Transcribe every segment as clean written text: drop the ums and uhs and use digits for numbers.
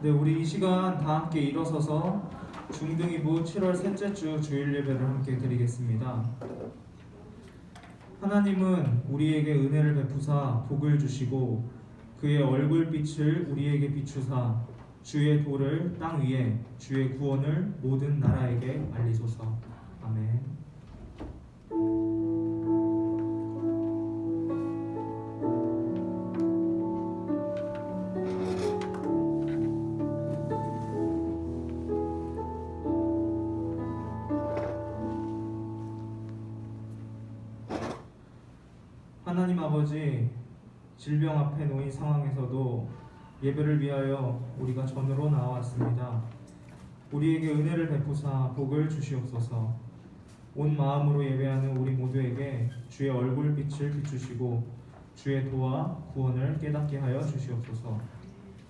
네, 우리 이 시간 다 함께 일어서서 중등이부 7월 셋째 주 주일 예배를 함께 드리겠습니다. 하나님은 우리에게 은혜를 베푸사 복을 주시고 그의 얼굴빛을 우리에게 비추사 주의 도를 땅 위에 주의 구원을 모든 나라에게 알리소서. 아멘. 하나님 아버지, 질병 앞에 놓인 상황에서도 예배를 위하여 우리가 전으로 나왔습니다. 우리에게 은혜를 베푸사 복을 주시옵소서. 온 마음으로 예배하는 우리 모두에게 주의 얼굴빛을 비추시고 주의 도와 구원을 깨닫게 하여 주시옵소서.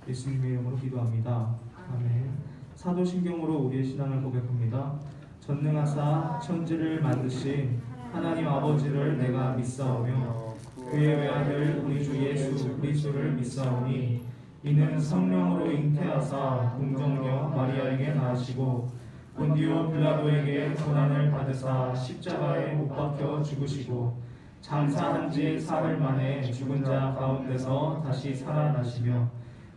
예수님의 이름으로 기도합니다. 아멘. 사도신경으로 우리의 신앙을 고백합니다. 전능하사 천지를 만드신 하나님 아버지를 내가 믿사오며 그의 외아들 우리 주 예수 그리스도를 믿사오니 이는 성령으로 잉태하사 동정녀 마리아에게 낳으시고 본디오 빌라도에게 고난을 받으사 십자가에 못 박혀 죽으시고 장사한 지 사흘 만에 죽은 자 가운데서 다시 살아나시며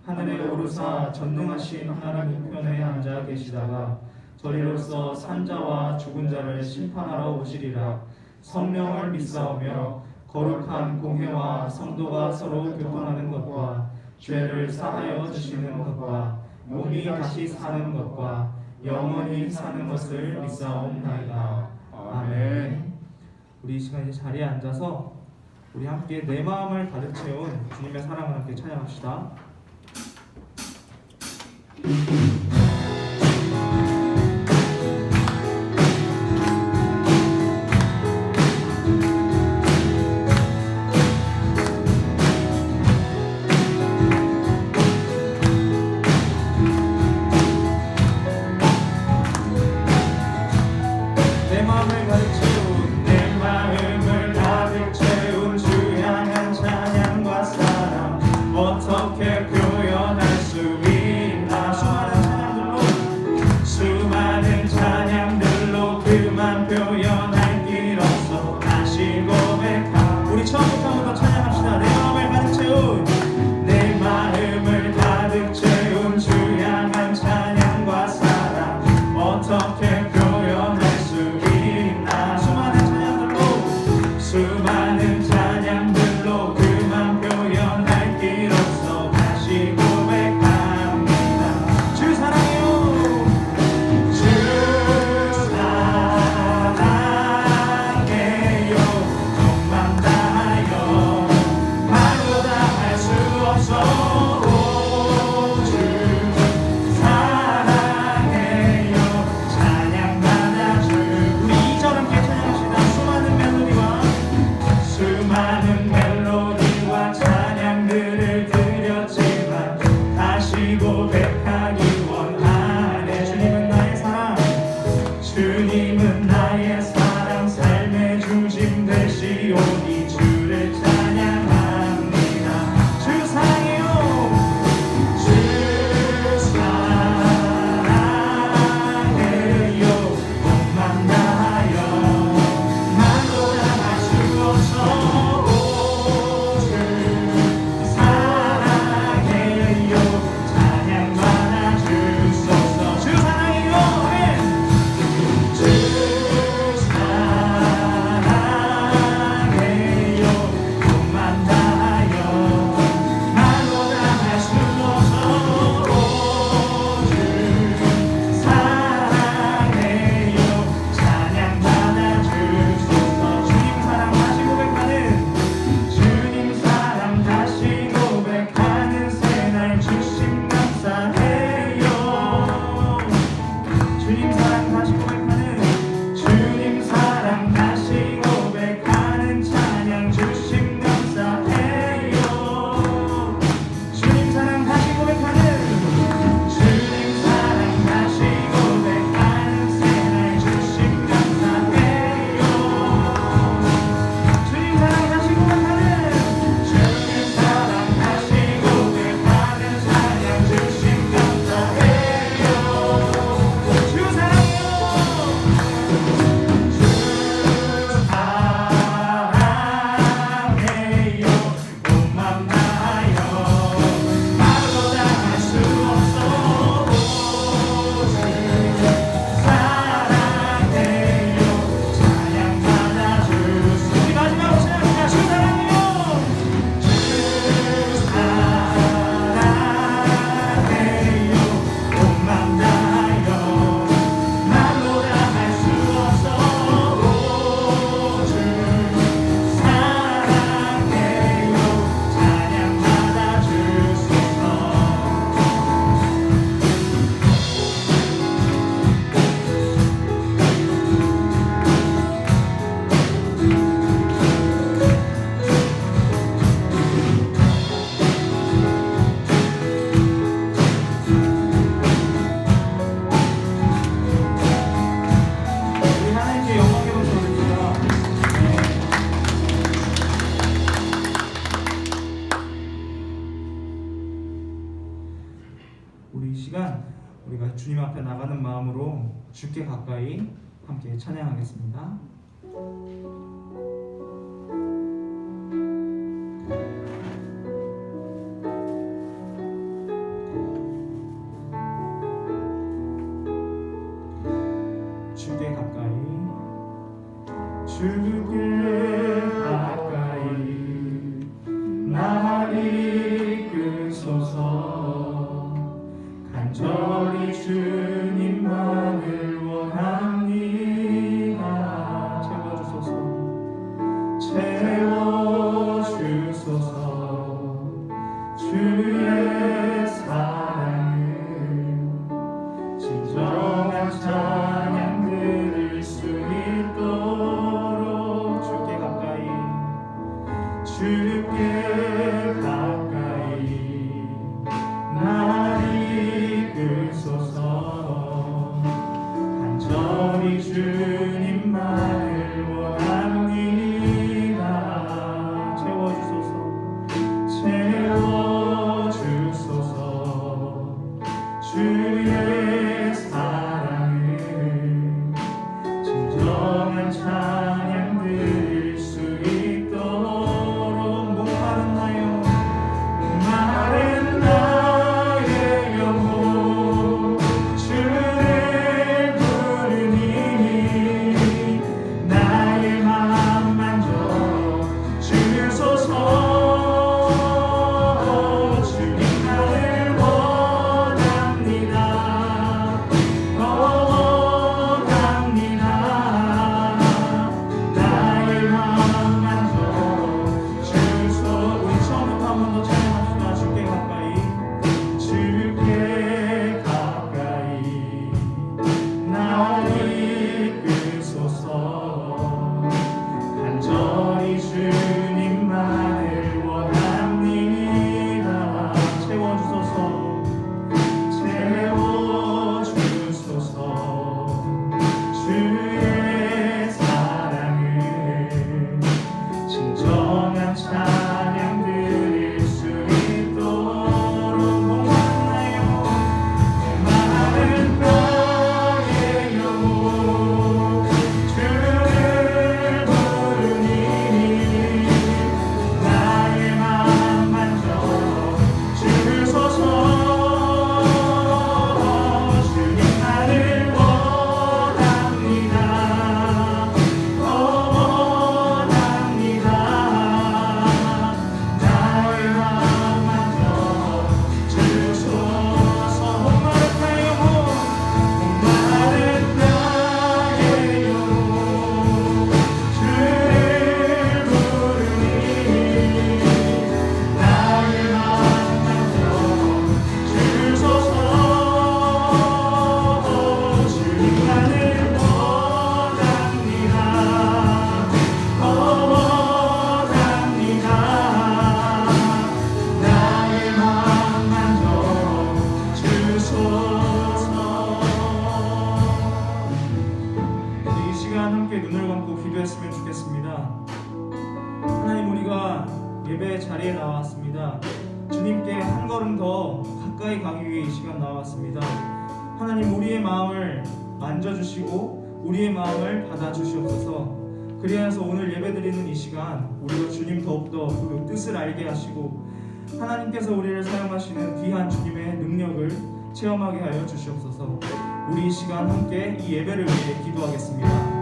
하늘에 오르사 전능하신 하나님 우편에 앉아 계시다가 저리로서 산자와 죽은 자를 심판하러 오시리라. 성령을 믿사오며 거룩한 공회와 성도가 서로 교통하는 것과 죄를 사하여 주시는 것과 몸이 다시 사는 것과 영원히 사는 것을 믿사옵나이다. 아멘. 우리 이 시간 이제 자리에 앉아서 우리 함께 내 마음을 가득 채운 주님의 사랑을 함께 찬양합시다. 어떻게 표현할 수 있나 수많은 시간 우리가 주님 앞에 나가는 마음으로 주께 가까이 함께 찬양하겠습니다. 주께 가까이 주께 가까이 나를 이끄소서 간절히 주님만을 원합니다. 채워주소서 주의 사랑을 진정한 찬양 드릴 수 있도록 주께 가까이 나를 이끄소서 간절히 주님만을 원합니다. 채워주소서 주의 사랑을 진정한 찬양 드릴 수 있도록 목마른 나의 영혼 주를 부르니 나의 맘 만져 주소서. 예배 자리에 나왔습니다. 주님께 한 걸음 더 가까이 가기 위해 이 시간 나왔습니다. 하나님, 우리의 마음을 만져주시고 우리의 마음을 받아주시옵소서. 그리하여서 오늘 예배드리는 이 시간 우리가 주님 더욱더 그 뜻을 알게 하시고 하나님께서 우리를 사용하시는 귀한 주님의 능력을 체험하게 하여 주시옵소서. 우리 이 시간 함께 이 예배를 위해 기도하겠습니다.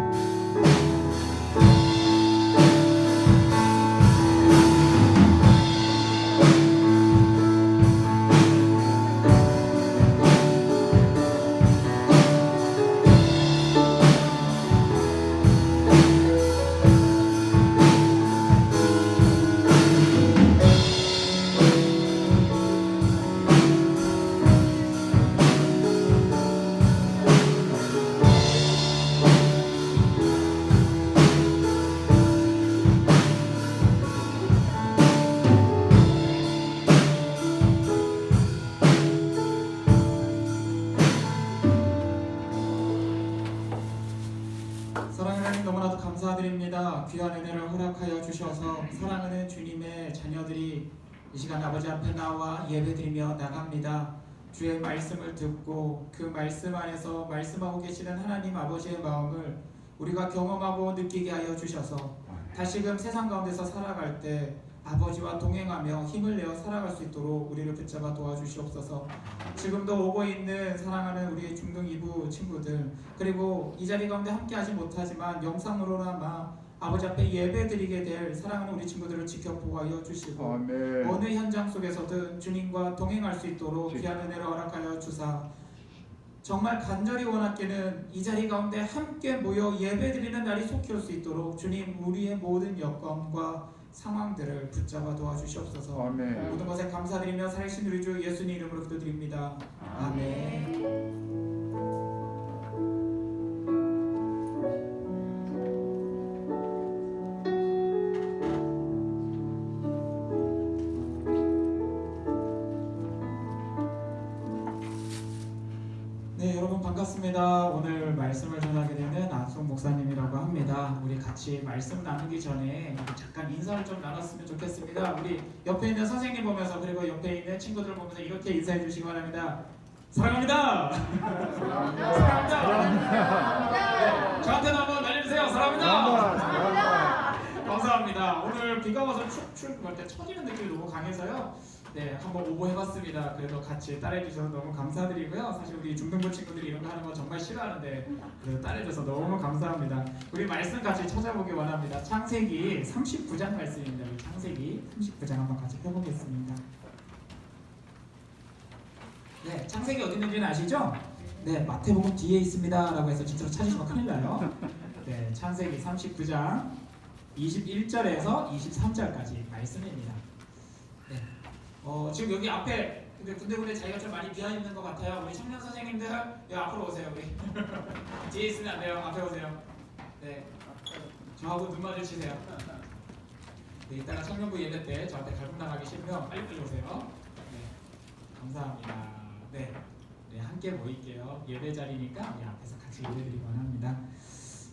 너무나도 감사드립니다. 귀한 은혜를 허락하여 주셔서 사랑하는 주님의 자녀들이 이 시간 아버지 앞에 나와 예배드리며 나갑니다. 주의 말씀을 듣고 그 말씀 안에서 말씀하고 계시는 하나님 아버지의 마음을 우리가 경험하고 느끼게 하여 주셔서 다시금 세상 가운데서 살아갈 때 아버지와 동행하며 힘을 내어 살아갈 수 있도록 우리를 붙잡아 도와주시옵소서. 지금도 오고 있는 사랑하는 우리 중등 2부 친구들, 그리고 이 자리 가운데 함께 하지 못하지만 영상으로나마 아버지 앞에 예배 드리게 될 사랑하는 우리 친구들을 지켜 보호하여 주시고 아멘. 어느 현장 속에서든 주님과 동행할 수 있도록 귀한 은혜를 허락하여 주사, 정말 간절히 원하기는 이 자리 가운데 함께 모여 예배드리는 날이 속히 올 수 있도록 주님 우리의 모든 여건과 상황들을 붙잡아 도와주시옵소서. 아멘. 모든 것에 감사드리며 살신 우리 주 예수님 이름으로 기도드립니다. 아멘. 네, 여러분 반갑습니다. 오늘 말씀을 전하게 되는 안송 목사님이라고 합니다. 우리 같이 말씀 나누기 전에 잠깐 인사를 좀 나눴으면 좋겠습니다. 우리 옆에 있는 선생님 보면서, 그리고 옆에 있는 친구들 보면서 이렇게 인사해 주시기 바랍니다. 사랑합니다. 사랑합니다. 네, 저한테도 한번 날려주세요. 사랑합니다. 감사합니다. 오늘 비가 와서 축축 때 처지는 느낌이 너무 강해서요. 네, 한번 오보해봤습니다. 그래도 같이 따라해주셔서 너무 감사드리고요. 사실 우리 중등부 친구들이 이런 거 하는 거 정말 싫어하는데 그래도 따라해줘서 너무 감사합니다. 우리 말씀 같이 찾아보기 원합니다. 창세기 39장 말씀입니다. 우리 창세기 39장 한번 같이 펴보겠습니다. 네, 창세기 어디 있는지는 아시죠? 네, 마태복음 뒤에 있습니다 라고 해서 진짜로 찾으시면 큰일 나요. 네, 창세기 39장 21절에서 23절까지 말씀입니다. 네. 지금 여기 앞에 근데 자기가 좀 많이 비어 있는 것 같아요. 우리 청년 선생님들 여기 앞으로 오세요. 우리 뒤에 있으면 안 돼요. 앞에 오세요. 네, 저하고 눈 마주치세요. 네, 이따가 청년부 예배 때 저한테 갈굼 나가기 싫으면 빨리 오세요. 네, 감사합니다. 네, 함께 모일게요. 예배 자리니까 우리 앞에서 같이 예배드리기 원합니다.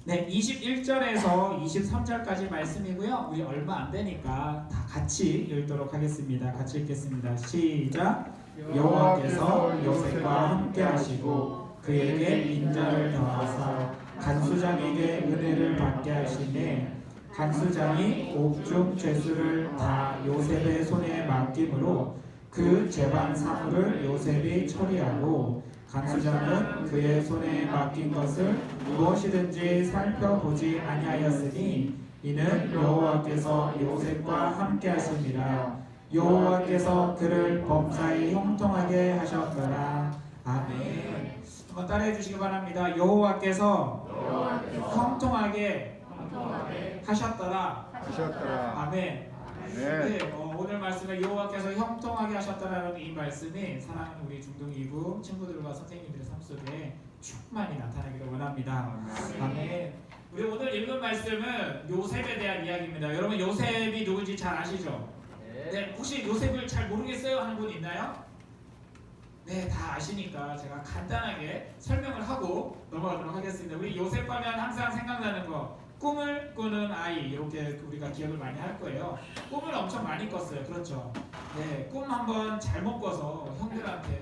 네, 21절에서 23절까지 말씀이고요. 우리 얼마 안 되니까 다 같이 읽도록 하겠습니다. 같이 읽겠습니다. 시작. 여호와께서 요셉과 함께 하시고 그에게 인자를 더하사 간수장에게 은혜를 받게 하시매 간수장이 옥중 죄수를 다 요셉의 손에 맡김으로 그 재반 사물을 요셉이 처리하고 간수장은 그의 손에 맡긴 것을 무엇이든지 살펴보지 아니하였으니 이는 여호와께서 요셉과 함께 하심이라. 여호와께서 그를 범사에 형통하게 하셨더라. 아멘. 한번 따라해 주시기 바랍니다. 여호와께서 형통하게 하셨더라. 아멘. 네, 오늘 말씀에 여호와께서 형통하게 하셨다라는 이 말씀이 사랑하는 우리 중등 2부 친구들과 선생님들의 삶 속에 충만히 나타나기를 원합니다. 아멘. 우리 오늘 읽은 말씀은 요셉에 대한 이야기입니다. 여러분 요셉이 누군지 잘 아시죠? 네, 혹시 요셉을 잘 모르겠어요 하는 분 있나요? 네, 다 아시니까 제가 간단하게 설명을 하고 넘어가도록 하겠습니다. 우리 요셉 하면 항상 생각나는 거, 꿈을 꾸는 아이, 이렇게 우리가 기억을 많이 할 거예요. 꿈을 엄청 많이 꿨어요. 그렇죠? 네, 꿈 한번 잘못 꿔서 형들한테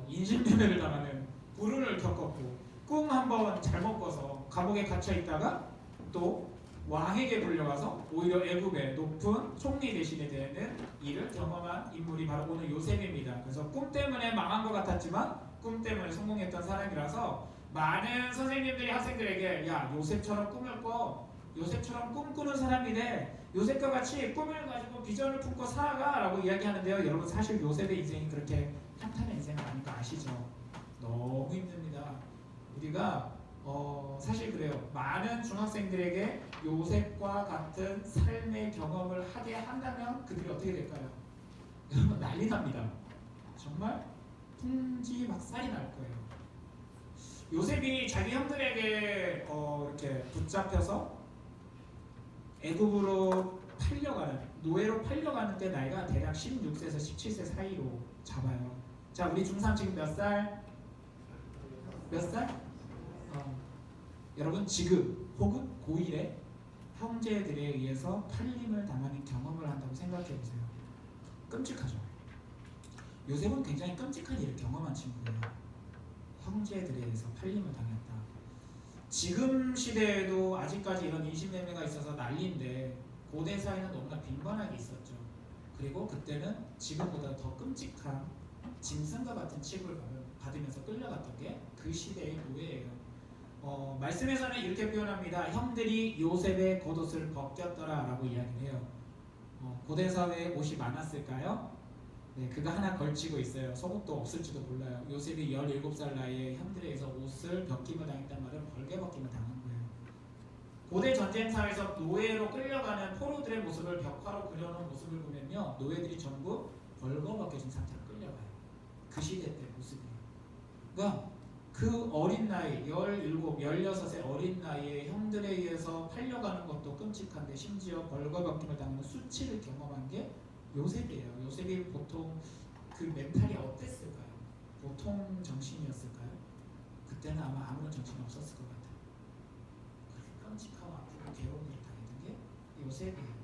인신매매를 당하는 불운을 겪었고, 꿈 한번 잘못 꿔서 감옥에 갇혀 있다가 또 왕에게 불려가서 오히려 애굽의 높은 총리 대신에 되는 일을 경험한 인물이 바로 오늘 요셉입니다. 그래서 꿈 때문에 망한 것 같았지만 꿈 때문에 성공했던 사람이라서 많은 선생님들이 학생들에게 야, 요셉처럼 꿈을 꿔, 요셉처럼 꿈꾸는 사람이 돼, 요셉과 같이 꿈을 가지고 비전을 품고 살아가 라고 이야기하는데요. 여러분 사실 요셉의 인생이 그렇게 탄탄한 인생은 아닌 거 아시죠? 너무 힘듭니다. 우리가 사실 그래요. 많은 중학생들에게 요셉과 같은 삶의 경험을 하게 한다면 그들이 어떻게 될까요? 여러분 난리 납니다. 정말 풍지박살이 날 거예요. 요셉이 자기 형들에게 이렇게 붙잡혀서 애굽으로 팔려가는, 노예로 팔려가는 때 나이가 대략 16세에서 17세 사이로 잡아요. 자, 우리 중3 지금 몇 살? 몇 살? 여러분 지금 혹은 고1에 형제들에 의해서 팔림을 당하는 경험을 한다고 생각해 보세요. 끔찍하죠. 요셉은 굉장히 끔찍한 일을 경험한 친구예요. 형제들에 의해서 팔림을 당했다. 지금 시대에도 아직까지 이런 인신매매가 있어서 난리인데 고대 사회는 너무나 빈번하게 있었죠. 그리고 그때는 지금보다 더 끔찍한 짐승과 같은 취급을 받으면서 끌려갔던 게 그 시대의 노예예요. 말씀에서는 이렇게 표현합니다. 형들이 요셉의 겉옷을 벗겼더라 라고 이야기를 해요. 고대 사회에 옷이 많았을까요? 네, 그거 하나 걸치고 있어요. 속옷도 없을지도 몰라요. 요셉이 17살 나이에 형들에 의해서 옷을 벗김을 당했단 말은 벌게 벗김을 당한 거예요. 고대 전쟁 사회에서 노예로 끌려가는 포로들의 모습을 벽화로 그려놓은 모습을 보면요, 노예들이 전부 벌거벗겨진 상태로 끌려가요. 그 시대 때 모습이에요. 그러니까 그 어린 나이, 17, 16의 어린 나이에 형들에 의해서 팔려가는 것도 끔찍한데 심지어 벌거벗김을 당하는 수치를 경험한 게 요셉이에요. 요셉이 보통 그 멘탈이 어땠을까요? 보통 정신이었을까요? 그때는 아마 아무런 정신이 없었을 것 같아요. 그렇게 끔찍하고 아프고 괴로운 일을 당했던 게 요셉이에요.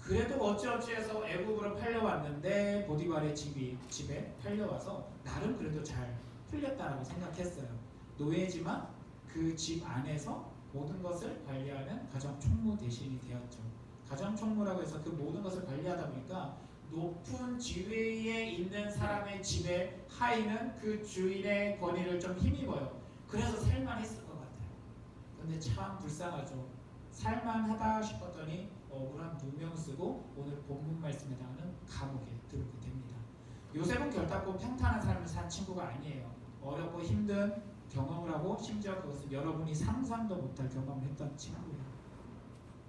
그래도 어찌어찌해서 애굽으로 팔려왔는데 포디발의 집에 팔려와서 나름 그래도 잘 풀렸다라고 생각했어요. 노예지만 그 집 안에서 모든 것을 관리하는 가정 총무 대신이 되었죠. 가정 총무라고 해서 그 모든 것을 관리하다 보니까 높은 지위에 있는 사람의 집에 하인은 그 주인의 권위를 좀 힘입어요. 그래서 살만했을 것 같아요. 근데 참 불쌍하죠. 살만하다 싶었더니 억울한 누명 쓰고 오늘 본문 말씀에 해당하는 감옥에 들어오게 됩니다. 요셉은 결단코 평탄한 삶을 산 친구가 아니에요. 어렵고 힘든 경험을 하고 심지어 그것을 여러분이 상상도 못할 경험을 했던 친구예요.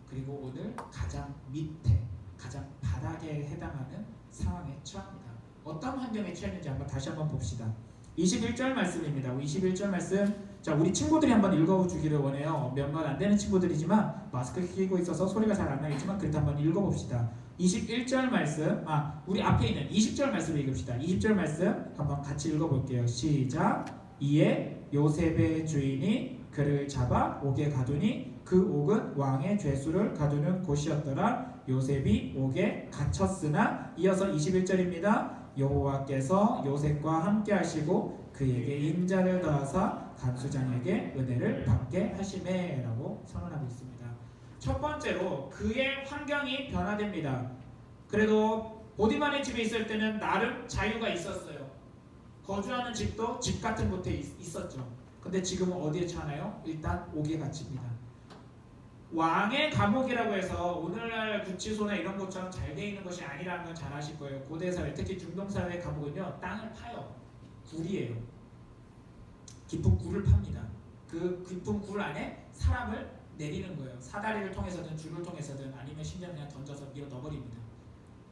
그리고 오늘 가장 밑에, 가장 바닥에 해당하는 상황에 처합니다. 어떤 환경에 처했는지 다시 한번 봅시다. 21절 말씀입니다. 21절 말씀, 자, 우리 친구들이 한번 읽어주기를 원해요. 몇몇 안 되는 친구들이지만 마스크 끼고 있어서 소리가 잘 안 나겠지만 그래도 한번 읽어봅시다. 21절 말씀, 우리 앞에 있는 20절 말씀을 읽읍시다. 20절 말씀 한번 같이 읽어볼게요. 시작. 이에 요셉의 주인이 그를 잡아 옥에 가두니 그 옥은 왕의 죄수를 가두는 곳이었더라. 요셉이 옥에 갇혔으나, 이어서 21절입니다. 여호와께서 요셉과 함께 하시고 그에게 인자를 더하사 간수장에게 은혜를 받게 하시매 라고 선언하고 있습니다. 첫 번째로 그의 환경이 변화됩니다. 그래도 보디발의 집에 있을 때는 나름 자유가 있었어요. 거주하는 집도 집 같은 곳에 있었죠. 근데 지금은 어디에 처하나요? 일단 옥에 갇힙니다. 왕의 감옥이라고 해서 오늘날 구치소나 이런 것처럼 잘 돼 있는 것이 아니라는 건 잘 아실 거예요. 고대사회, 특히 중동사회 감옥은요, 땅을 파요. 굴이에요. 깊은 굴을 팝니다. 그 깊은 굴 안에 사람을 내리는 거예요. 사다리를 통해서든 줄을 통해서든 아니면 심지어 그냥 던져서 밀어 넣어버립니다.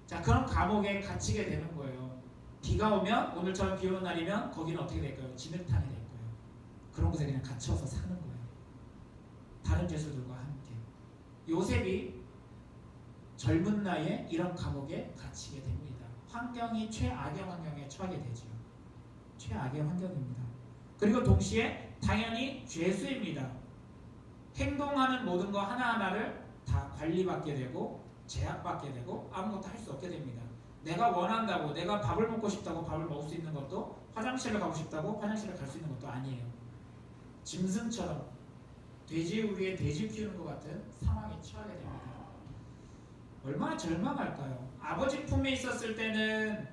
자, 그런 감옥에 갇히게 되는 거예요. 비가 오면, 오늘처럼 비 오는 날이면 거기는 어떻게 될까요? 진흙탕이 될 거예요. 그런 곳에 그냥 갇혀서 사는 거예요. 다른 죄수들과 함께. 요셉이 젊은 나이에 이런 감옥에 갇히게 됩니다. 환경이 최악의 환경에 처하게 되죠. 최악의 환경입니다. 그리고 동시에 당연히 죄수입니다. 행동하는 모든 거 하나하나를 다 관리받게 되고 제약받게 되고 아무것도 할 수 없게 됩니다. 내가 원한다고, 내가 밥을 먹고 싶다고 밥을 먹을 수 있는 것도, 화장실을 가고 싶다고 화장실을 갈 수 있는 것도 아니에요. 짐승처럼 돼지 우리의 돼지 키우는 것 같은 상황에 처하게 됩니다. 얼마나 절망할까요? 아버지 품에 있었을 때는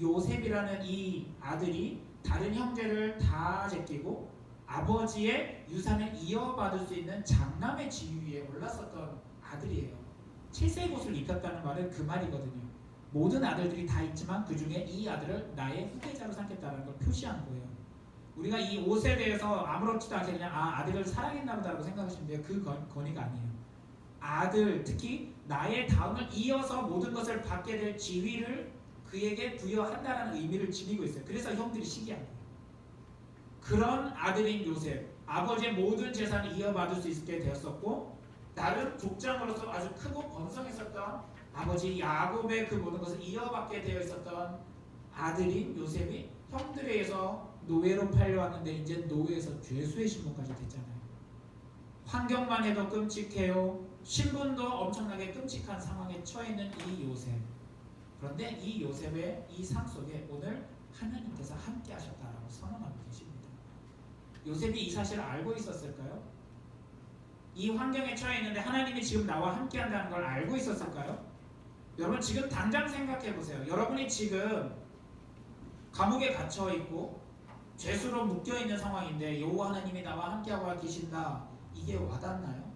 요셉이라는 이 아들이 다른 형제를 다 제끼고 아버지의 유산을 이어받을 수 있는 장남의 지위에 올랐었던 아들이에요. 7세의 옷을 입혔다는 말은 그 말이거든요. 모든 아들들이 다 있지만 그 중에 이 아들을 나의 후계자로 삼겠다는 걸 표시한 거예요. 우리가 이 옷에 대해서 아무렇지도 않게 그냥 아들을 사랑했나 보다라고 생각하시는데 그 권위가 아니에요. 아들, 특히 나의 다음을 이어서 모든 것을 받게 될 지위를 그에게 부여한다는 의미를 지니고 있어요. 그래서 형들이 시기한 거예요. 그런 아들인 요셉, 아버지의 모든 재산을 이어받을 수 있게 되었었고, 나름 족장으로서 아주 크고 번성했었던 아버지 야곱의 그 모든 것을 이어받게 되어 있었던 아들인 요셉이 형들에 의해서 노예로 팔려왔는데 이제 노예에서 죄수의 신분까지 됐잖아요. 환경만 해도 끔찍해요. 신분도 엄청나게 끔찍한 상황에 처해 있는 이 요셉. 그런데 이 요셉의 이 상 속에 오늘 하나님께서 함께 하셨다라고 선언하고 계십니다. 요셉이 이 사실을 알고 있었을까요? 이 환경에 처해 있는데 하나님이 지금 나와 함께 한다는 걸 알고 있었을까요? 여러분 지금 당장 생각해 보세요. 여러분이 지금 감옥에 갇혀 있고 죄수로 묶여 있는 상황인데 여호와 하나님이 나와 함께하고 계신다. 이게 와닿나요?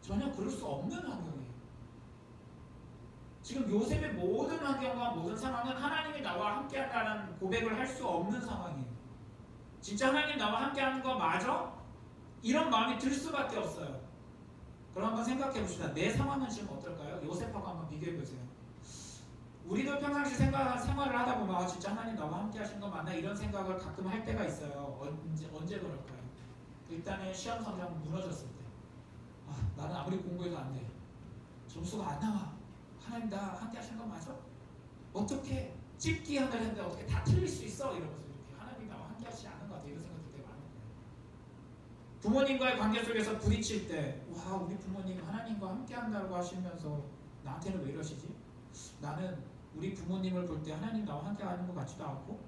전혀 그럴 수 없는 환경이에요. 지금 요셉의 모든 환경과 모든 상황은 하나님이 나와 함께한다는 고백을 할 수 없는 상황이에요. 진짜 하나님 나와 함께하는 거 맞아? 이런 마음이 들 수밖에 없어요. 그럼 한번 생각해 봅시다. 내 상황은 지금 어떨까요? 요셉하고 한번 비교해 보세요. 우리도 평상시 생활을 하다 보면 아, 진짜 하나님 나와 함께 하신 거 맞나? 이런 생각을 가끔 할 때가 있어요. 언제 그럴까요? 일단은 시험 성적 무너졌을 때 아, 나는 아무리 공부해도 안 돼. 점수가 안 나와. 하나님 나 함께 하신 거 맞아? 어떻게 찝기 하나 했는데 어떻게 다 틀릴 수 있어? 이러면서 이렇게 하나님 나와 함께 하시지 않은 것 같아. 이런 생각이 되게 많은 거예요. 부모님과의 관계 속에서 부딪힐 때 와, 우리 부모님 하나님과 함께 한다고 하시면서 나한테는 왜 이러시지? 나는 우리 부모님을 볼 때 하나님 나와 함께 하는 것 같지도 않고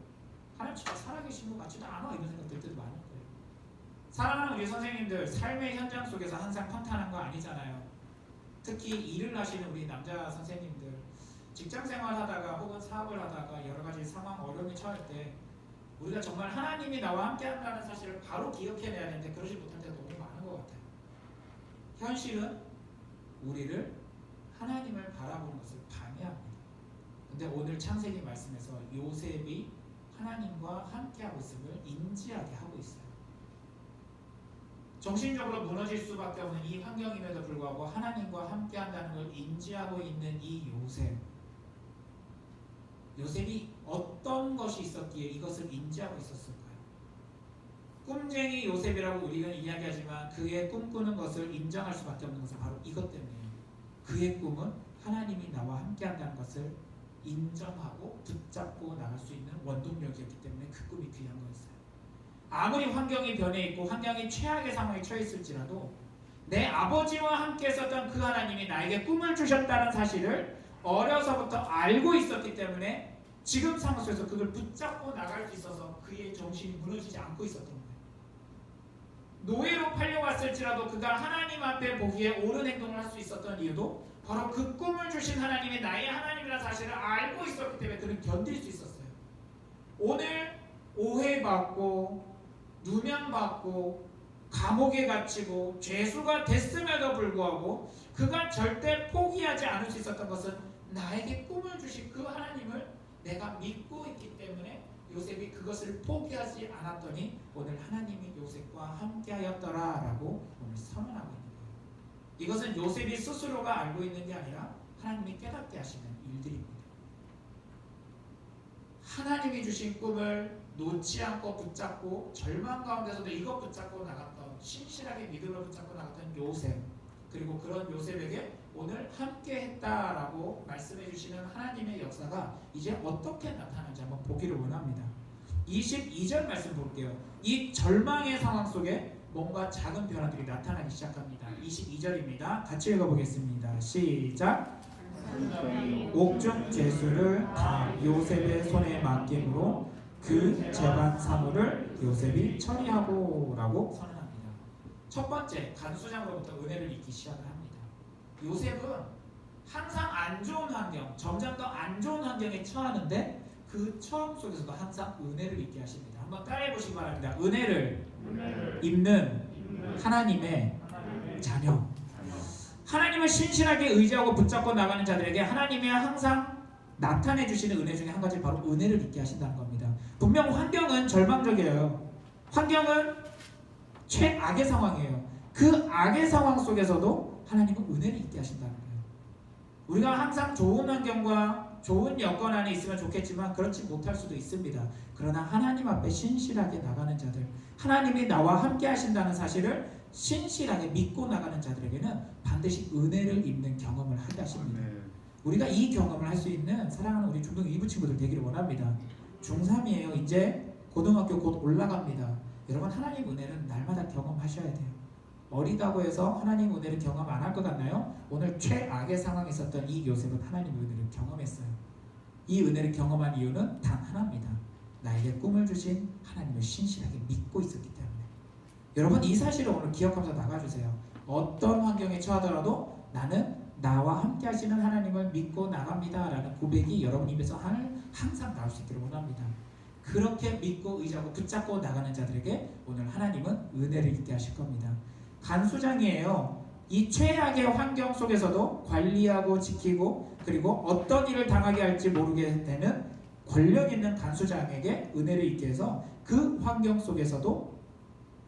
하나님 진짜 살아계신 것 같지도 않아. 이런 생각 들 때도 많을 거예요. 사랑하는 우리 선생님들, 삶의 현장 속에서 항상 평탄한 거 아니잖아요. 특히 일을 하시는 우리 남자 선생님들, 직장 생활하다가 혹은 사업을 하다가 여러 가지 상황, 어려움이 처할 때 우리가 정말 하나님이 나와 함께 한다는 사실을 바로 기억해내야 되는데 그러지 못할 때가 너무 많은 것 같아요. 현실은 우리를 하나님을 바라보는 것을 방해합니다. 근데 오늘 창세기 말씀에서 요셉이 하나님과 함께하고 있음을 인지하게 하고 있어요. 정신적으로 무너질 수밖에 없는 이 환경임에도 불구하고 하나님과 함께한다는 걸 인지하고 있는 이 요셉. 요셉이 어떤 것이 있었기에 이것을 인지하고 있었을까요? 꿈쟁이 요셉이라고 우리는 이야기하지만 그의 꿈꾸는 것을 인정할 수밖에 없는 것은 바로 이것 때문이에요. 그의 꿈은 하나님이 나와 함께한다는 것을 인정하고 붙잡고 나갈 수 있는 원동력이었기 때문에 그 꿈이 귀한 거였어요. 아무리 환경이 변해 있고 환경이 최악의 상황에 처해 있을지라도 내 아버지와 함께 있었던 그 하나님이 나에게 꿈을 주셨다는 사실을 어려서부터 알고 있었기 때문에 지금 상황 속에서 그걸 붙잡고 나갈 수 있어서 그의 정신이 무너지지 않고 있었던 거예요. 노예로 팔려갔을지라도 그가 하나님 앞에 보기에 옳은 행동을 할 수 있었던 이유도 바로 그 꿈을 주신 하나님이 나의 하나님이라는 사실을 알고 있었기 때문에 그는 견딜 수 있었어요. 오늘 오해받고 누명받고 감옥에 갇히고 죄수가 됐음에도 불구하고 그가 절대 포기하지 않을 수 있었던 것은 나에게 꿈을 주신 그 하나님을 내가 믿고 있기 때문에 요셉이 그것을 포기하지 않았더니 오늘 하나님이 요셉과 함께하였더라라고 오늘 선언하고 있는 거예요. 이것은 요셉이 스스로가 알고 있는 게 아니라 하나님이 깨닫게 하시는 일들입니다. 하나님이 주신 꿈을 놓지 않고 붙잡고 절망 가운데서도 이것 붙잡고 나갔던 신실하게 믿음을 붙잡고 나갔던 요셉, 그리고 그런 요셉에게 오늘 함께 했다라고 말씀해 주시는 하나님의 역사가 이제 어떻게 나타나는지 한번 보기를 원합니다. 22절 말씀 볼게요. 이 절망의 상황 속에 뭔가 작은 변화들이 나타나기 시작합니다. 22절입니다. 같이 읽어보겠습니다. 시작. 옥중 죄수를 다 요셉의 손에 맡김으로 그 재반 사물을 요셉이 처리하고 라고 선언합니다. 첫 번째, 간수장으로부터 은혜를 잊기 시작을 합니다. 요셉은 항상 안 좋은 환경, 점점 더 안 좋은 환경에 처하는데 그 처음 속에서도 항상 은혜를 잊게 하십니다. 한번 따라해 보시기 바랍니다. 은혜를 입는 하나님의 자녀. 하나님을 신실하게 의지하고 붙잡고 나가는 자들에게 하나님이 항상 나타내 주시는 은혜 중에 한 가지 바로 은혜를 잊게 하신다는 겁니다. 분명 환경은 절망적이에요. 환경은 최악의 상황이에요. 그 악의 상황 속에서도 하나님은 은혜를 잊게 하신다는 거예요. 우리가 항상 좋은 환경과 좋은 여건 안에 있으면 좋겠지만 그렇지 못할 수도 있습니다. 그러나 하나님 앞에 신실하게 나가는 자들, 하나님이 나와 함께 하신다는 사실을 신실하게 믿고 나가는 자들에게는 반드시 은혜를 입는 경험을 하게 하십니다. 우리가 이 경험을 할 수 있는 사랑하는 우리 중등 2부 친구들 되기를 원합니다. 중3이에요. 이제 고등학교 곧 올라갑니다. 여러분 하나님 은혜는 날마다 경험하셔야 돼요. 어리다고 해서 하나님 은혜를 경험 안 할 것 같나요? 오늘 최악의 상황에 있었던 이 요셉은 하나님 은혜를 경험했어요. 이 은혜를 경험한 이유는 단 하나입니다. 나에게 꿈을 주신 하나님을 신실하게 믿고 있었기 때문에. 여러분 이 사실을 오늘 기억하면서 나가주세요. 어떤 환경에 처하더라도 나는 나와 함께 하시는 하나님을 믿고 나갑니다 라는 고백이 여러분 입에서 항상 나올 수 있기를 원합니다. 그렇게 믿고 의지하고 붙잡고 나가는 자들에게 오늘 하나님은 은혜를 있게 하실 겁니다. 간수장이에요. 이 최악의 환경 속에서도 관리하고 지키고 그리고 어떤 일을 당하게 할지 모르게 되는 권력 있는 간수장에게 은혜를 있게 해서 그 환경 속에서도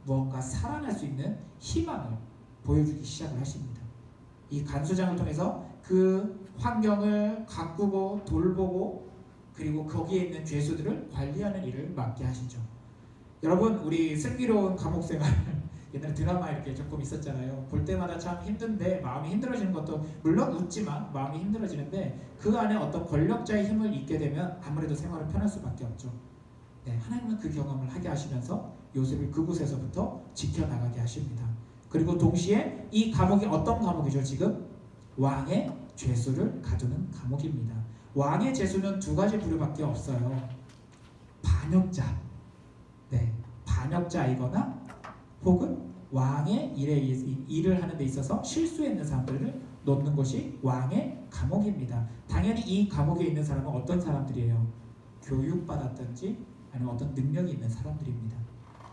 무언가 살아날 수 있는 희망을 보여주기 시작을 하십니다. 이 간수장을 통해서 그 환경을 가꾸고 돌보고 그리고 거기에 있는 죄수들을 관리하는 일을 맡게 하시죠. 여러분 우리 슬기로운 감옥생활 옛날 드라마 이렇게 조금 있었잖아요. 볼 때마다 참 힘든데 마음이 힘들어지는 것도 물론 웃지만 마음이 힘들어지는데 그 안에 어떤 권력자의 힘을 잊게 되면 아무래도 생활은 편할 수밖에 없죠. 네, 하나님은 그 경험을 하게 하시면서 요셉을 그곳에서부터 지켜나가게 하십니다. 그리고 동시에 이 감옥이 어떤 감옥이죠? 지금 왕의 죄수를 가두는 감옥입니다. 왕의 죄수는 두 가지 부류밖에 없어요. 반역자, 네, 반역자이거나 혹은 왕의 일을 하는 데 있어서 실수했는 사람들을 놓는 곳이 왕의 감옥입니다. 당연히 이 감옥에 있는 사람은 어떤 사람들이에요? 교육받았든지 아니면 어떤 능력이 있는 사람들입니다.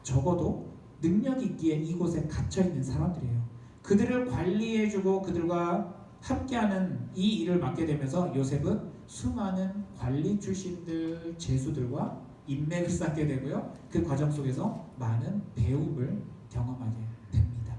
적어도 능력이 있기에 이곳에 갇혀있는 사람들이에요. 그들을 관리해주고 그들과 함께하는 이 일을 맡게 되면서 요셉은 수많은 관리 출신들, 죄수들과 인맥을 쌓게 되고요. 그 과정 속에서 많은 배움을 경험하게 됩니다.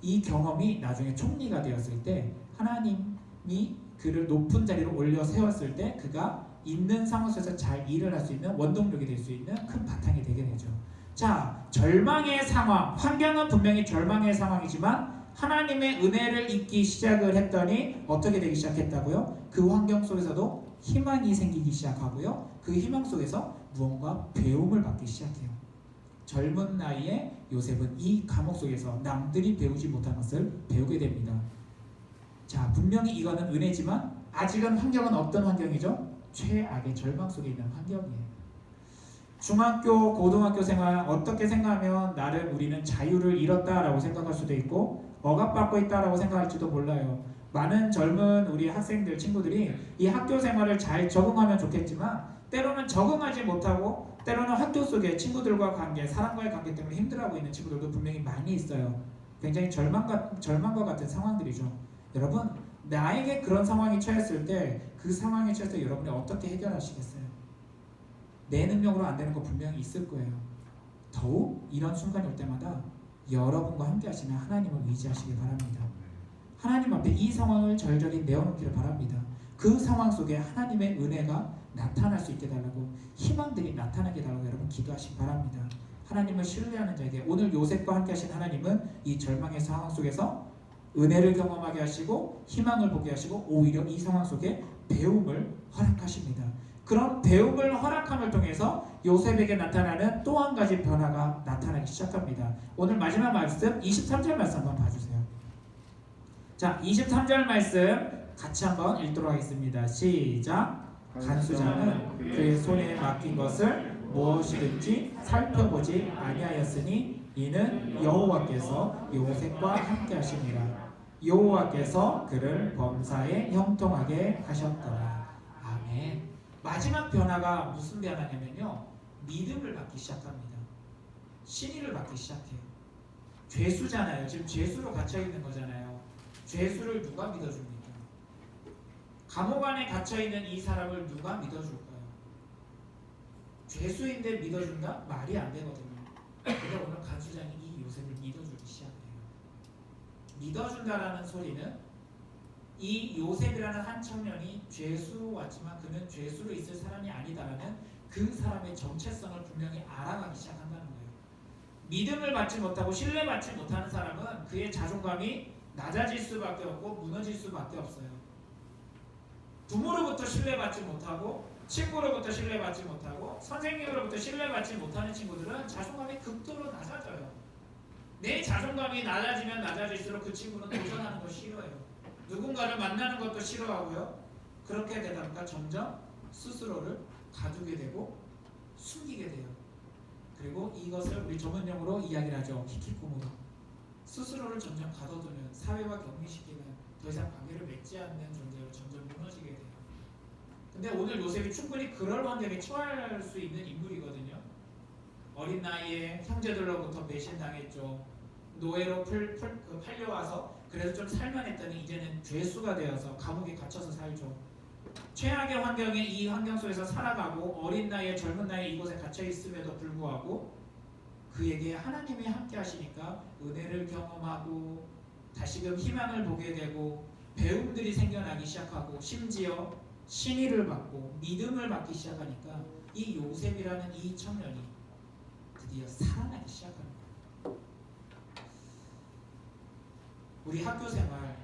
이 경험이 나중에 총리가 되었을 때 하나님이 그를 높은 자리로 올려 세웠을 때 그가 있는 상황 속에서 잘 일을 할 수 있는 원동력이 될 수 있는 큰 바탕이 되게 되죠. 자, 절망의 상황, 환경은 분명히 절망의 상황이지만 하나님의 은혜를 잊기 시작을 했더니 어떻게 되기 시작했다고요? 그 환경 속에서도 희망이 생기기 시작하고요. 그 희망 속에서 무언가 배움을 받기 시작해요. 젊은 나이에 요셉은 이 감옥 속에서 남들이 배우지 못한 것을 배우게 됩니다. 자, 분명히 이거는 은혜지만 아직은 환경은 어떤 환경이죠? 최악의 절망 속에 있는 환경이에요. 중학교, 고등학교 생활 어떻게 생각하면 나름 우리는 자유를 잃었다라고 생각할 수도 있고 억압받고 있다라고 생각할지도 몰라요. 많은 젊은 우리 학생들, 친구들이 이 학교 생활을 잘 적응하면 좋겠지만 때로는 적응하지 못하고 때로는 학교 속에 친구들과 관계, 사람과의 관계 때문에 힘들어하고 있는 친구들도 분명히 많이 있어요. 굉장히 절망과 같은 상황들이죠. 여러분, 나에게 그런 상황이 처했을 때 그 상황에 처했을 때 여러분이 어떻게 해결하시겠어요? 내 능력으로 안 되는 거 분명히 있을 거예요. 더욱 이런 순간이 올 때마다 여러분과 함께 하시는 하나님을 의지하시기 바랍니다. 하나님 앞에 이 상황을 절절히 내어놓기를 바랍니다. 그 상황 속에 하나님의 은혜가 나타날 수 있게 달라고, 희망들이 나타나게 달라고 여러분 기도하시기 바랍니다. 하나님을 신뢰하는 자에게 오늘 요셉과 함께 하신 하나님은 이 절망의 상황 속에서 은혜를 경험하게 하시고 희망을 보게 하시고 오히려 이 상황 속에 배움을 허락하십니다. 그런 배움을 허락함을 통해서 요셉에게 나타나는 또 한 가지 변화가 나타나기 시작합니다. 오늘 마지막 말씀 23절 말씀 한번 봐주세요. 자, 23절 말씀 같이 한번 읽도록 하겠습니다. 시작. 간수장은 그의 손에 맡긴 것을 무엇이든지 살펴보지 아니하였으니 이는 여호와께서 요셉과 함께 하시니라. 여호와께서 그를 범사에 형통하게 하셨더라. 아멘. 마지막 변화가 무슨 변화냐면요, 믿음을 받기 시작합니다. 신의를 받기 시작해요. 죄수잖아요. 지금 죄수로 갇혀있는 거잖아요. 죄수를 누가 믿어줍니까? 감옥 안에 갇혀있는 이 사람을 누가 믿어줄까요? 죄수인데 믿어준다? 말이 안 되거든요. 근데 오늘 간수장이 이 요셉을 믿어주기 시작해요. 믿어준다라는 소리는 이 요셉이라는 한 청년이 죄수로 왔지만 그는 죄수로 있을 사람이 아니다라는 그 사람의 정체성을 분명히 알아가기 시작한다는 거예요. 믿음을 받지 못하고 신뢰받지 못하는 사람은 그의 자존감이 낮아질 수밖에 없고 무너질 수밖에 없어요. 부모로부터 신뢰받지 못하고 친구로부터 신뢰받지 못하고 선생님으로부터 신뢰받지 못하는 친구들은 자존감이 극도로 낮아져요. 내 자존감이 낮아지면 낮아질수록 그 친구는 도전하는 거 싫어해요. 누군가를 만나는 것도 싫어하고요. 그렇게 되다 보니까 점점 스스로를 가두게 되고 숨기게 돼요. 그리고 이것을 우리 전문용어로 이야기를 하죠. 히키코모리. 스스로를 점점 가둬두는, 사회와 격리시키는, 더 이상 관계를 맺지 않는 존재로 점점 무너지게 돼요. 근데 오늘 요셉이 충분히 그럴 환경에 처할 수 있는 인물이거든요. 어린 나이에 형제들로부터 배신당했죠. 노예로 팔려와서 그래서 좀 살만했더니 이제는 죄수가 되어서 감옥에 갇혀서 살죠. 최악의 환경에 이 환경 속에서 살아가고 어린 나이에 젊은 나이에 이곳에 갇혀 있음에도 불구하고 그에게 하나님이 함께 하시니까 은혜를 경험하고 다시금 희망을 보게 되고 배움들이 생겨나기 시작하고 심지어 신의를 받고 믿음을 받기 시작하니까 이 요셉이라는 이 청년이 드디어 살아나기 시작합니다. 우리 학교 생활,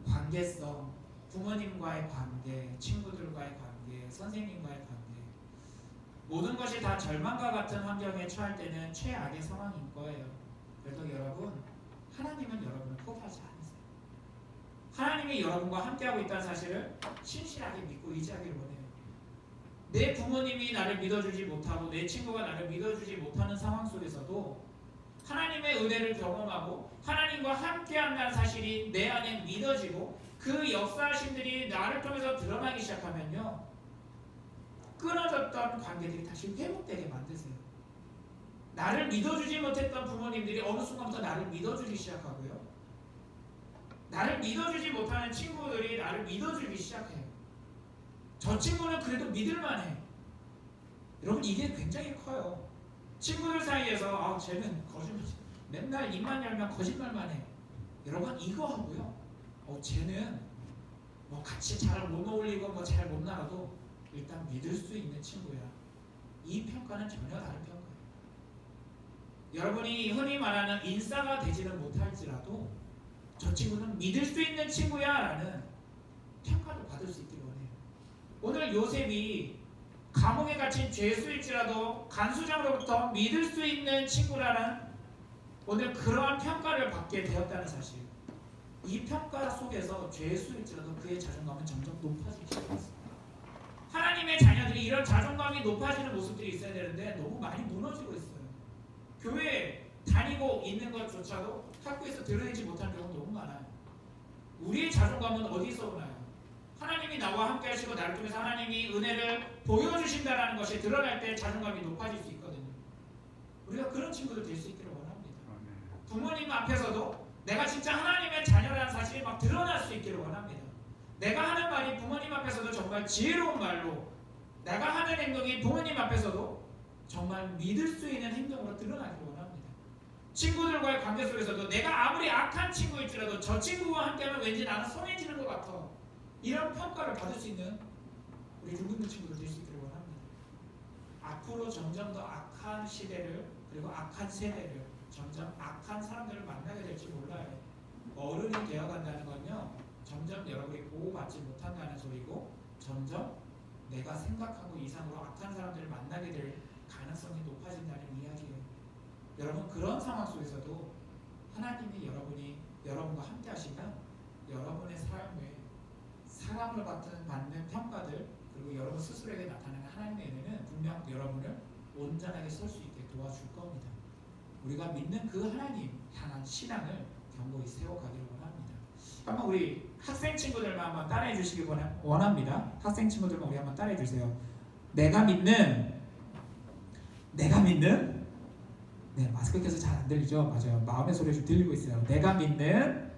관계성, 부모님과의 관계, 친구들과의 관계, 선생님과의 관계, 모든 것이 다 절망과 같은 환경에 처할 때는 최악의 상황인 거예요. 그래도 여러분, 하나님은 여러분을 포기하지 않으세요. 하나님이 여러분과 함께하고 있다는 사실을 신실하게 믿고 의지하기를 원해요. 내 부모님이 나를 믿어주지 못하고 내 친구가 나를 믿어주지 못하는 상황 속에서도 하나님의 은혜를 경험하고 하나님과 함께한다는 사실이 내 안에 믿어지고 그 역사하심들이 나를 통해서 드러나기 시작하면요, 끊어졌던 관계들이 다시 회복되게 만드세요. 나를 믿어주지 못했던 부모님들이 어느 순간부터 나를 믿어주기 시작하고요, 나를 믿어주지 못하는 친구들이 나를 믿어주기 시작해요. 저 친구는 그래도 믿을만해. 여러분, 이게 굉장히 커요. 친구들 사이에서 쟤는 거짓말, 맨날 입만 열면 거짓말만 해. 여러분, 이거 하고요, 쟤는 뭐 같이 잘 못 어울리고 뭐 잘 못 나가도 일단 믿을 수 있는 친구야. 이 평가는 전혀 다른 평가예요. 여러분이 흔히 말하는 인싸가 되지는 못할지라도 저 친구는 믿을 수 있는 친구야 라는 평가를 받을 수 있기를 원해요. 오늘 요셉이 감옥에 갇힌 죄수일지라도 간수장으로부터 믿을 수 있는 친구라는 오늘 그러한 평가를 받게 되었다는 사실, 이 평가 속에서 죄수일지라도 그의 자존감은 점점 높아지기 시작했습니다. 하나님의 자녀들이 이런 자존감이 높아지는 모습들이 있어야 되는데 너무 많이 무너지고 있어요. 교회에 다니고 있는 것조차도 학교에서 드러내지 못하는 경우가 너무 많아요. 우리의 자존감은 어디서 오나요? 하나님이 나와 함께 하시고 나를 통해서 하나님이 은혜를 보여주신다는 것이 드러날 때 자존감이 높아질 수 있거든요. 우리가 그런 친구들 될 수 있기를 원합니다. 부모님 앞에서도 내가 진짜 하나님의 자녀라는 사실이 막 드러날 수 있기를 원합니다. 내가 하는 말이 부모님 앞에서도 정말 지혜로운 말로, 내가 하는 행동이 부모님 앞에서도 정말 믿을 수 있는 행동으로 드러나기를 원합니다. 친구들과의 관계 속에서도 내가 아무리 악한 친구일지라도 저 친구와 함께하면 왠지 나는 선해지는 것 같아, 이런 평가를 받을 수 있는 우리 중국인 친구들 될 수 있기를 원합니다. 앞으로 점점 더 악한 시대를, 그리고 악한 세대를, 점점 악한 사람들을 만나게 될지 몰라요. 어른이 되어간다는 건요, 점점 여러분이 보호받지 못한다는 소리고, 점점 내가 생각한 것 이상으로 악한 사람들을 만나게 될 가능성이 높아진다는 이야기예요. 여러분, 그런 상황 속에서도 하나님이 여러분과 함께 하시면 여러분의 삶에 사랑을 받는 평가들, 그리고 여러분 스스로에게 나타나는 하나님의 은혜는 분명 여러분을 온전하게 설 수 있게 도와줄 겁니다. 우리가 믿는 그 하나님 향한 신앙을 견고히 세워가기를 원합니다. 한번 우리 학생 친구들만 한번 따라해 주시기 원합니다. 학생 친구들만 우리 한번 따라해 주세요. 내가 믿는 네, 마스크 껴서 잘 안 들리죠? 맞아요. 마음의 소리가 좀 들리고 있어요. 내가 믿는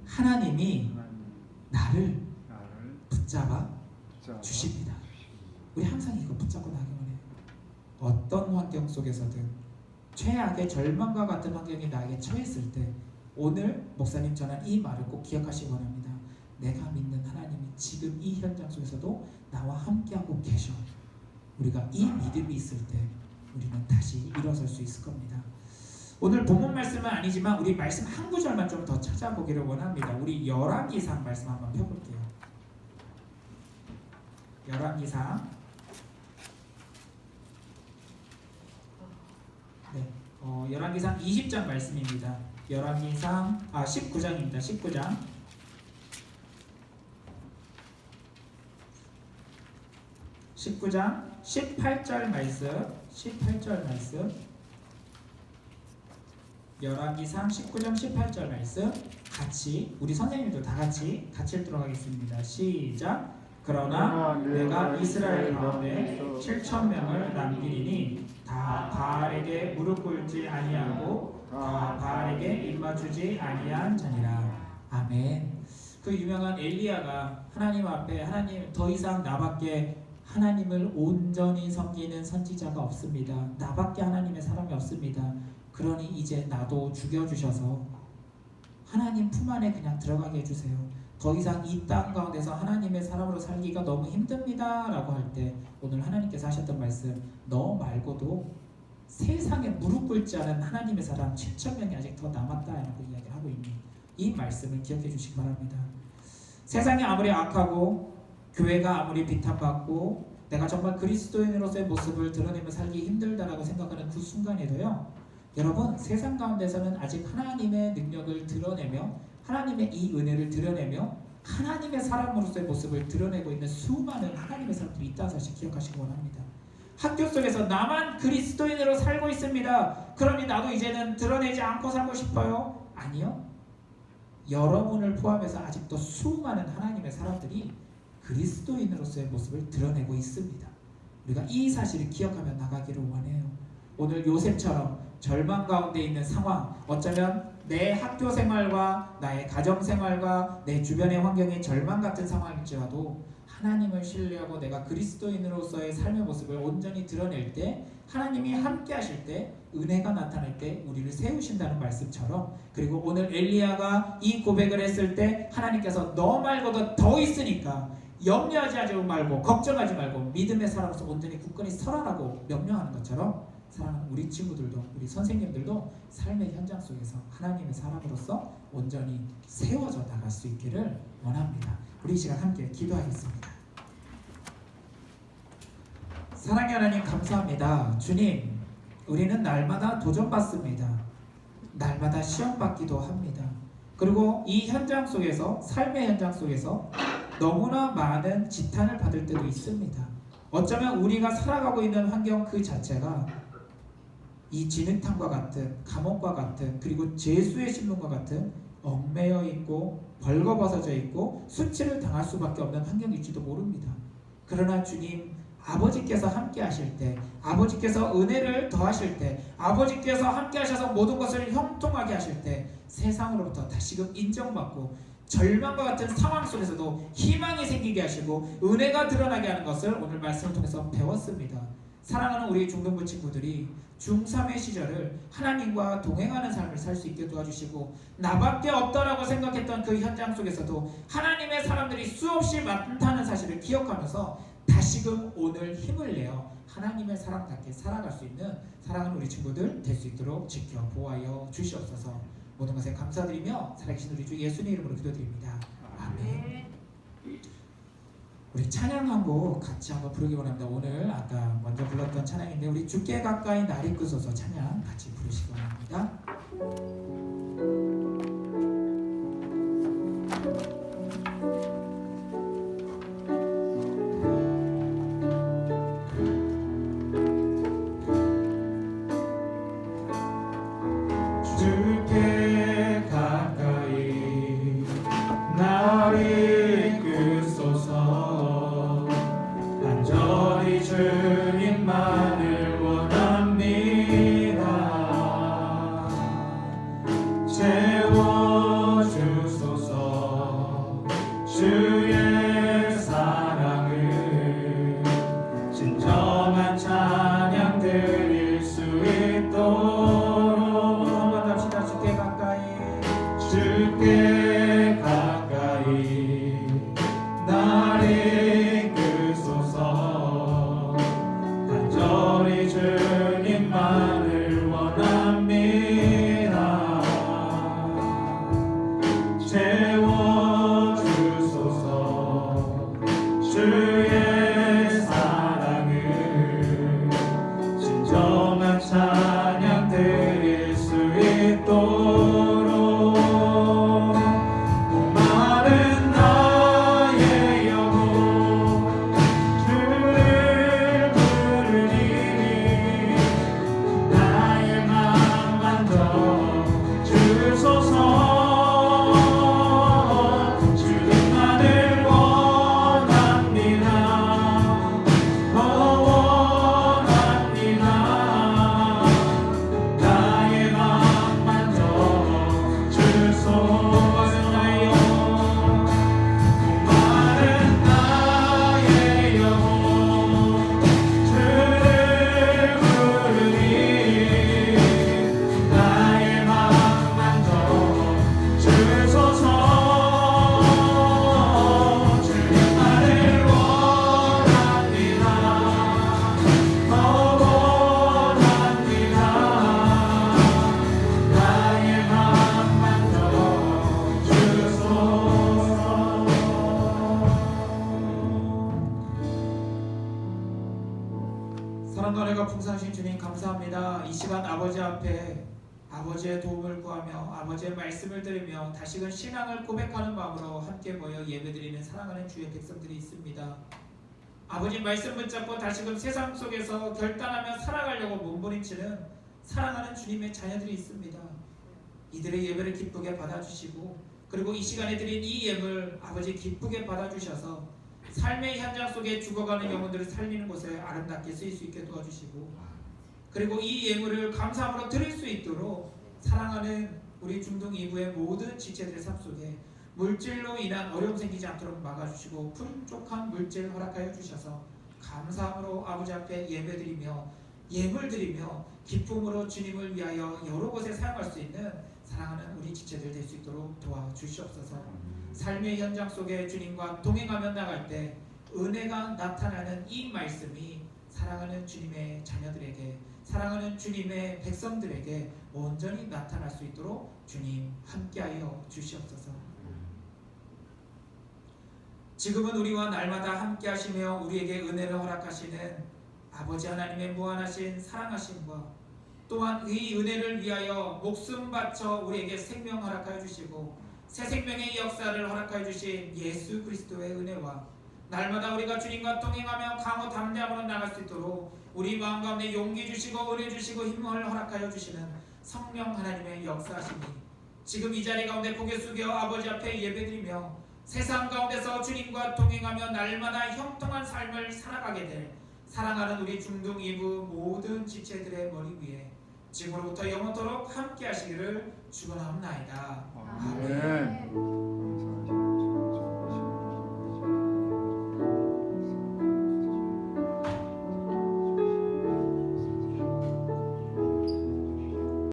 하나님이 나를 붙잡아 주십니다. 우리 항상 이거 붙잡고 나기만 해요. 어떤 환경 속에서든 최악의 절망과 같은 환경이 나에게 처했을 때 오늘 목사님 전한 이 말을 꼭 기억하시기 원합니다. 내가 믿는 하나님이 지금 이 현장 속에서도 나와 함께하고 계셔. 우리가 이 믿음이 있을 때 우리는 다시 일어설 수 있을 겁니다. 오늘 본문 말씀은 아니지만 우리 말씀 한 구절만 좀 더 찾아보기를 원합니다. 우리 열왕기상 말씀 한번 펴볼게요. 열왕기상, 네, 열왕기상 20장 말씀입니다. 열왕기상 19장입니다. 19장 19장 18절 말씀 18절 말씀 열왕기상 19장 18절 말씀 같이 우리 선생님들 다 같이 읽도록 하겠습니다. 시작. 그러나 내가 이스라엘 가운데 7,000명을 남기리니 다 바알에게 무릎 꿇지 아니하고 다 바알에게 입맞추지 아니한 자니라. 아멘. 그 유명한 엘리야가 하나님 앞에 하나님 더 이상 나밖에 하나님을 온전히 섬기는 선지자가 없습니다. 나밖에 하나님의 사람이 없습니다. 그러니 이제 나도 죽여주셔서 하나님 품 안에 그냥 들어가게 해주세요. 더 이상 이 땅 가운데서 하나님의 사람으로 살기가 너무 힘듭니다 라고 할 때 오늘 하나님께서 하셨던 말씀, 너 말고도 세상에 무릎 꿇지 않은 하나님의 사람 7,000명이 아직 더 남았다 라고 이야기를 하고 있는 이 말씀을 기억해 주시기 바랍니다. 세상이 아무리 악하고 교회가 아무리 비판받고 내가 정말 그리스도인으로서의 모습을 드러내며 살기 힘들다라고 생각하는 그 순간에도요, 여러분 세상 가운데서는 아직 하나님의 능력을 드러내며 하나님의 이 은혜를 드러내며 하나님의 사람으로서의 모습을 드러내고 있는 수많은 하나님의 사람들이 있다는 사실 기억하시기 원합니다. 학교 속에서 나만 그리스도인으로 살고 있습니다. 그러니 나도 이제는 드러내지 않고 살고 싶어요? 아니요. 여러분을 포함해서 아직도 수많은 하나님의 사람들이 그리스도인으로서의 모습을 드러내고 있습니다. 우리가 이 사실을 기억하며 나가기를 원해요. 오늘 요셉처럼 절망 가운데 있는 상황, 어쩌면 내 학교 생활과 나의 가정 생활과 내 주변의 환경이 절망 같은 상황일지라도 하나님을 신뢰하고 내가 그리스도인으로서의 삶의 모습을 온전히 드러낼 때 하나님이 함께 하실 때 은혜가 나타날 때 우리를 세우신다는 말씀처럼, 그리고 오늘 엘리야가 이 고백을 했을 때 하나님께서 너 말고도 더 있으니까 염려하지 말고 걱정하지 말고 믿음의 사람으로서 온전히 굳건히 서라라고 명령하는 것처럼 사랑하는 우리 친구들도 우리 선생님들도 삶의 현장 속에서 하나님의 사람으로서 온전히 세워져 나갈 수 있기를 원합니다. 우리 이 시간 함께 기도하겠습니다. 사랑의 하나님 감사합니다. 주님, 우리는 날마다 도전받습니다. 날마다 시험받기도 합니다. 그리고 이 현장 속에서 삶의 현장 속에서 너무나 많은 지탄을 받을 때도 있습니다. 어쩌면 우리가 살아가고 있는 환경 그 자체가 이 진흙탕과 같은 감옥과 같은 그리고 죄수의 신문과 같은 얽매여 있고 벌거벗어져 있고 수치를 당할 수밖에 없는 환경일지도 모릅니다. 그러나 주님, 아버지께서 함께 하실 때, 아버지께서 은혜를 더하실 때, 아버지께서 함께 하셔서 모든 것을 형통하게 하실 때 세상으로부터 다시금 인정받고 절망과 같은 상황 속에서도 희망이 생기게 하시고 은혜가 드러나게 하는 것을 오늘 말씀을 통해서 배웠습니다. 사랑하는 우리 중등부 친구들이 중3의 시절을 하나님과 동행하는 삶을 살 수 있게 도와주시고 나밖에 없다라고 생각했던 그 현장 속에서도 하나님의 사람들이 수없이 많다는 사실을 기억하면서 다시금 오늘 힘을 내어 하나님의 사람답게 살아갈 수 있는 사랑하는 우리 친구들 될 수 있도록 지켜 보아여 주시옵소서. 모든 것에 감사드리며 살아계신 우리 주 예수님 이름으로 기도드립니다. 아멘. 우리 찬양 한 곡 같이 한번 부르기 원합니다. 오늘 아까 먼저 불렀던 찬양인데 우리 주께 가까이 날 이끄소서 찬양 같이 부르시기 원합니다. 주께 가까이 날 이끄소서. 간절히 주님만을 원합니다. 채워주소서. 주의 사랑을 진정한 찬양 드릴 수 있도록 한번 합시다. 주께 가까이 날 이끄소서. 간절히 주님만을 원합니다. 채워주소서. 주의 사랑을 진정한 찬양 드릴 사랑과 은혜가 풍성하신 주님 감사합니다. 이 시간 아버지 앞에 아버지의 도움을 구하며 아버지의 말씀을 들으며 다시금 신앙을 고백하는 마음으로 함께 모여 예배드리는 사랑하는 주의 백성들이 있습니다. 아버지 말씀 붙잡고 다시금 세상 속에서 결단하며 살아가려고 몸부림치는 사랑하는 주님의 자녀들이 있습니다. 이들의 예배를 기쁘게 받아주시고 그리고 이 시간에 드린 이 예물 아버지 기쁘게 받아주셔서 삶의 현장 속에 죽어가는 영혼들을 살리는 곳에 아름답게 쓰일 수 있게 도와주시고 그리고 이 예물을 감사함으로 드릴 수 있도록 사랑하는 우리 중동 2부의 모든 지체들의 삶 속에 물질로 인한 어려움 생기지 않도록 막아주시고 풍족한 물질 허락하여 주셔서 감사함으로 아버지 앞에 예배드리며 예물드리며 기쁨으로 주님을 위하여 여러 곳에 사용할 수 있는 사랑하는 우리 지체들 될 수 있도록 도와주시옵소서. 삶의 현장 속에 주님과 동행하며 나갈 때 은혜가 나타나는 이 말씀이 사랑하는 주님의 자녀들에게 사랑하는 주님의 백성들에게 온전히 나타날 수 있도록 주님 함께하여 주시옵소서. 지금은 우리와 날마다 함께하시며 우리에게 은혜를 허락하시는 아버지 하나님의 무한하신 사랑하심과 또한 이 은혜를 위하여 목숨 바쳐 우리에게 생명 허락하여 주시고 새 생명의 역사를 허락하여 주신 예수 그리스도의 은혜와 날마다 우리가 주님과 동행하며 강호 담대함으로 나갈 수 있도록 우리 마음 가운데 용기 주시고 은혜 주시고 힘을 허락하여 주시는 성령 하나님의 역사하심이 지금 이 자리 가운데 고개 숙여 아버지 앞에 예배드리며 세상 가운데서 주님과 동행하며 날마다 형통한 삶을 살아가게 될 사랑하는 우리 중동 2부 모든 지체들의 머리 위에 지금으로부터 영원토록 함께 하시기를 축원합니다. 아멘.